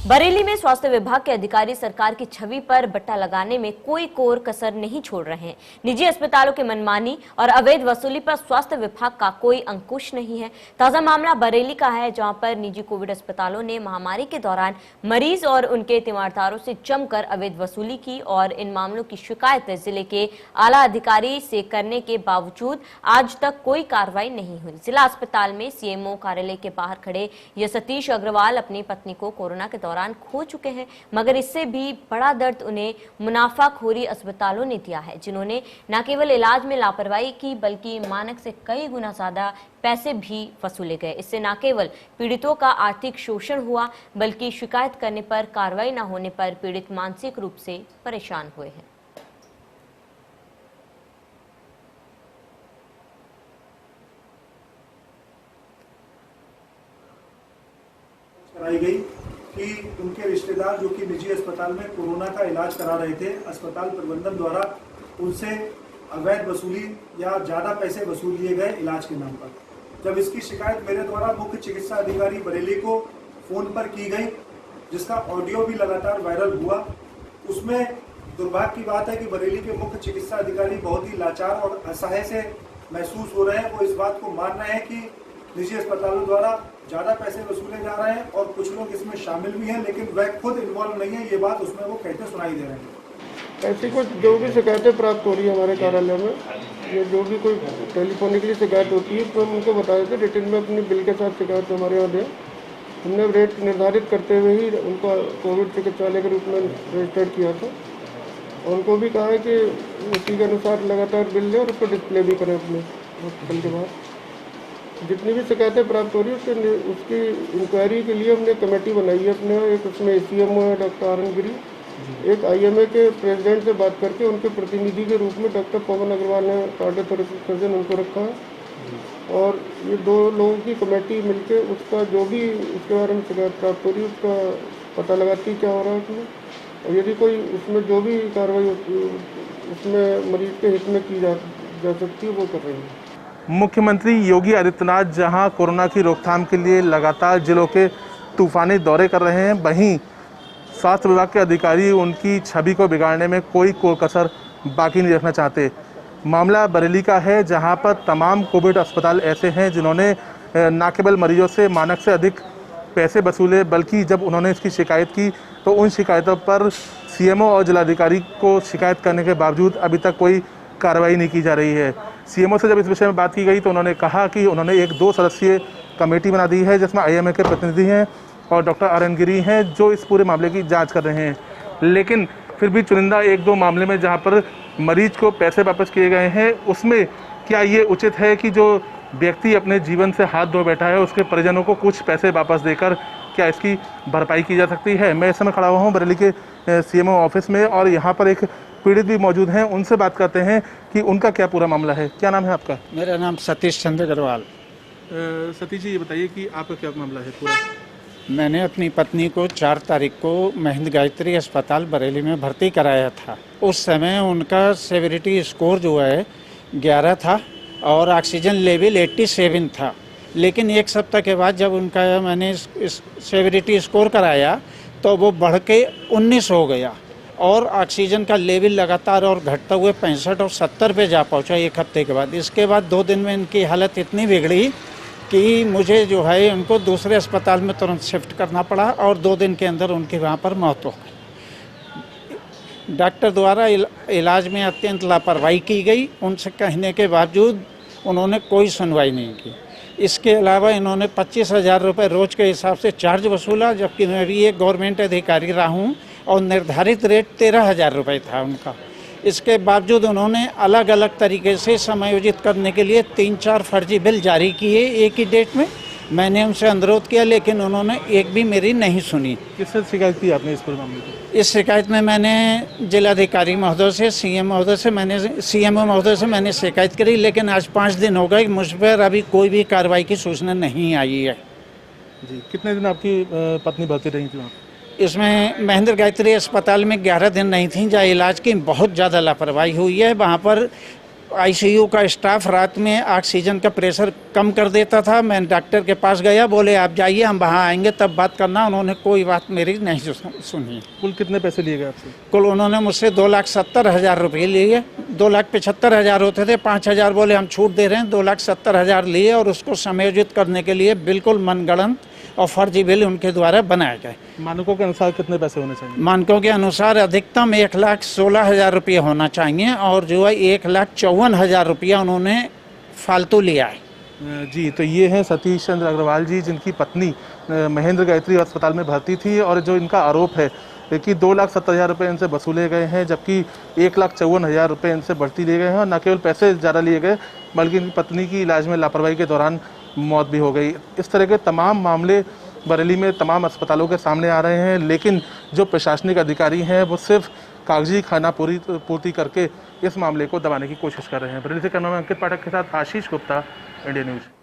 बरेली में स्वास्थ्य विभाग के अधिकारी सरकार की छवि पर बट्टा लगाने में कोई कोर कसर नहीं छोड़ रहे हैं। निजी अस्पतालों की मनमानी और अवैध वसूली पर स्वास्थ्य विभाग का कोई अंकुश नहीं है। ताजा मामला बरेली का है, जहां पर निजी कोविड अस्पतालों ने महामारी के दौरान मरीज और उनके तीमारदारों से जमकर अवैध वसूली की और इन मामलों की शिकायत जिले के आला अधिकारी से करने के बावजूद आज तक कोई कार्रवाई नहीं हुई। जिला अस्पताल में सीएमओ कार्यालय के बाहर खड़े ये सतीश अग्रवाल अपनी पत्नी को कोरोना के दौरान खो चुके हैं, मगर इससे भी बड़ा दर्द उन्हें मुनाफाखोरी अस्पतालों ने दिया है, जिन्होंने न केवल इलाज में लापरवाही की बल्कि मानक से कई गुना ज्यादा पैसे भी वसूले गए। इससे न केवल पीड़ितों का आर्थिक शोषण हुआ बल्कि शिकायत करने पर कार्रवाई न होने पर पीड़ित मानसिक रूप से परेशान हुए हैं। कराई गई कि उनके रिश्तेदार जो कि निजी अस्पताल में कोरोना का इलाज करा रहे थे, अस्पताल प्रबंधन द्वारा उनसे अवैध वसूली या ज़्यादा पैसे वसूल लिए गए इलाज के नाम पर। जब इसकी शिकायत मेरे द्वारा मुख्य चिकित्सा अधिकारी बरेली को फ़ोन पर की गई, जिसका ऑडियो भी लगातार वायरल हुआ, उसमें दुर्भाग्य की बात है कि बरेली के मुख्य चिकित्सा अधिकारी बहुत ही लाचार और असहाय से महसूस हो रहे हैं। वो इस बात को मान रहे हैं कि निजी अस्पतालों द्वारा ज़्यादा पैसे वसूले जा रहे हैं और कुछ लोग इसमें शामिल भी हैं, लेकिन वह खुद इन्वॉल्व नहीं है। ये बात उसमें वो कहते सुनाई दे रहे हैं। ऐसी कुछ जो भी शिकायतें प्राप्त हो रही है हमारे कार्यालय में, ये जो भी कोई टेलीफोनिकली शिकायत होती है तो हम उनको बता देते, रिटर्न में अपनी बिल के साथ शिकायत हमारे यहाँ दें। हमने रेट निर्धारित करते हुए ही उनको कोविड चिकित्सालय के रूप में रजिस्टर्ड किया था। उनको भी कहा है कि उसी के अनुसार लगातार बिल दें और उसको डिस्प्ले भी करें अपने हॉस्पिटल के बाद। जितनी भी शिकायतें प्राप्त हो रही है उसकी इंक्वायरी के लिए हमने कमेटी बनाई है अपने। एक उसमें सीएमओ है डॉक्टर आर.एन. गिरी, एक आईएमए के प्रेसिडेंट से बात करके उनके प्रतिनिधि के रूप में डॉक्टर पवन अग्रवाल ने कार्डियोथोरेसिस सर्जन उनको रखा है। और ये दो लोगों की कमेटी मिलकर उसका जो भी उसके बारे में शिकायत प्राप्त हो रही है उसका पता लगाती क्या हो रहा है उसमें, और यदि कोई उसमें जो भी कार्रवाई होती है उसमें मरीज के हित में की जा सकती है वो कर रही है। मुख्यमंत्री योगी आदित्यनाथ जहां कोरोना की रोकथाम के लिए लगातार जिलों के तूफानी दौरे कर रहे हैं, वहीं स्वास्थ्य विभाग के अधिकारी उनकी छवि को बिगाड़ने में कोई कसर बाकी नहीं रखना चाहते। मामला बरेली का है, जहां पर तमाम कोविड अस्पताल ऐसे हैं जिन्होंने न केवल मरीजों से मानक से अधिक पैसे वसूले, बल्कि जब उन्होंने इसकी शिकायत की तो उन शिकायतों पर सीएमओ और जिलाधिकारी को शिकायत करने के बावजूद अभी तक कोई कार्रवाई नहीं की जा रही है। सीएमओ से जब इस विषय में बात की गई तो उन्होंने कहा कि उन्होंने एक 2 सदस्यीय कमेटी बना दी है, जिसमें आईएमए के प्रतिनिधि हैं और डॉक्टर आर.एन. गिरी हैं, जो इस पूरे मामले की जांच कर रहे हैं। लेकिन फिर भी चुनिंदा 1-2 मामले में जहां पर मरीज को पैसे वापस किए गए हैं, उसमें क्या ये उचित है कि जो व्यक्ति अपने जीवन से हाथ धो बैठा है उसके परिजनों को कुछ पैसे वापस देकर क्या इसकी भरपाई की जा सकती है? मैं इस समय खड़ा हुआ हूँ बरेली के सीएमओ ऑफिस में और यहाँ पर एक पीड़ित भी मौजूद हैं। उनसे बात करते हैं कि उनका क्या पूरा मामला है। क्या नाम है आपका? मेरा नाम सतीश चंद्र अग्रवाल। सतीश जी, ये बताइए कि आपका क्या मामला है पूरा? मैंने अपनी पत्नी को 4 तारीख को महेंद्र गायत्री अस्पताल बरेली में भर्ती कराया था। उस समय उनका सेवरिटी स्कोर जो है 11 था और ऑक्सीजन लेवल 87 था। लेकिन 1 सप्ताह के बाद जब उनका मैंने सेवरिटी स्कोर कराया तो वो बढ़ के 19 हो गया और ऑक्सीजन का लेवल लगातार और घटता हुए 65 और 70 पे जा पहुंचा 1 हफ्ते के बाद। इसके बाद 2 दिन में इनकी हालत इतनी बिगड़ी कि मुझे जो है उनको दूसरे अस्पताल में तुरंत शिफ्ट करना पड़ा और 2 दिन के अंदर उनकी वहाँ पर मौत हो गई। डॉक्टर द्वारा इलाज में अत्यंत लापरवाही की गई। उनसे कहने के बावजूद उन्होंने कोई सुनवाई नहीं की। इसके अलावा इन्होंने 25,000 रुपये रोज़ के हिसाब से चार्ज वसूला, जबकि मैं भी एक गवर्नमेंट अधिकारी रहा हूँ और निर्धारित रेट 13,000 रुपये था उनका। इसके बावजूद उन्होंने अलग अलग तरीके से समायोजित करने के लिए 3-4 फर्जी बिल जारी किए एक ही डेट में। मैंने उनसे अनुरोध किया लेकिन उन्होंने एक भी मेरी नहीं सुनी। किससे शिकायत की आपने इस पूरे मामले की? इस शिकायत में मैंने जिलाधिकारी महोदय से, सीएमओ महोदय से मैंने शिकायत करी, लेकिन आज 5 दिन हो गए, मुझ पर अभी कोई भी कार्रवाई की सूचना नहीं आई है। जी, कितने दिन आपकी पत्नी भर्ती रही थी वहाँ? इसमें महेंद्र गायत्री अस्पताल में 11 दिन नहीं थी, जहाँ इलाज की बहुत ज़्यादा लापरवाही हुई है। वहाँ पर आईसीयू का स्टाफ रात में ऑक्सीजन का प्रेशर कम कर देता था। मैं डॉक्टर के पास गया, बोले आप जाइए, हम वहाँ आएंगे तब बात करना। उन्होंने कोई बात मेरी नहीं सुनी। कुल कितने पैसे लिए गए आपसे? कुल उन्होंने मुझसे 2,70,000 रुपये लिए। 2,75,000 होते थे, 5,000 बोले हम छूट दे रहे हैं। 2,70,000 लिए और उसको समायोजित करने के लिए बिल्कुल मनगढ़ंत और फर्जी बिल उनके द्वारा बनाए गए। मानकों के अनुसार कितने पैसे होने चाहिए? मानकों के अनुसार अधिकतम 1,16,000 रुपये होना चाहिए और जो है 1,54,000 रुपया उन्होंने फालतू लिया है। जी, तो ये हैं सतीश चंद्र अग्रवाल जी, जिनकी पत्नी महेंद्र गायत्री अस्पताल में भर्ती थी और जो इनका आरोप है कि 2,70,000 रुपये इनसे वसूले गए हैं, जबकि 1,54,000 रुपये इनसे बढ़ती लिए गए हैं और न केवल पैसे ज़्यादा लिए गए बल्कि इनकी पत्नी की इलाज में लापरवाही के दौरान मौत भी हो गई। इस तरह के तमाम मामले बरेली में तमाम अस्पतालों के सामने आ रहे हैं, लेकिन जो प्रशासनिक अधिकारी हैं वो सिर्फ कागजी खाना पूर्ति करके इस मामले को दबाने की कोशिश कर रहे हैं। बरेली से कैमरामैन अंकित पाठक के साथ आशीष गुप्ता, इंडिया न्यूज़।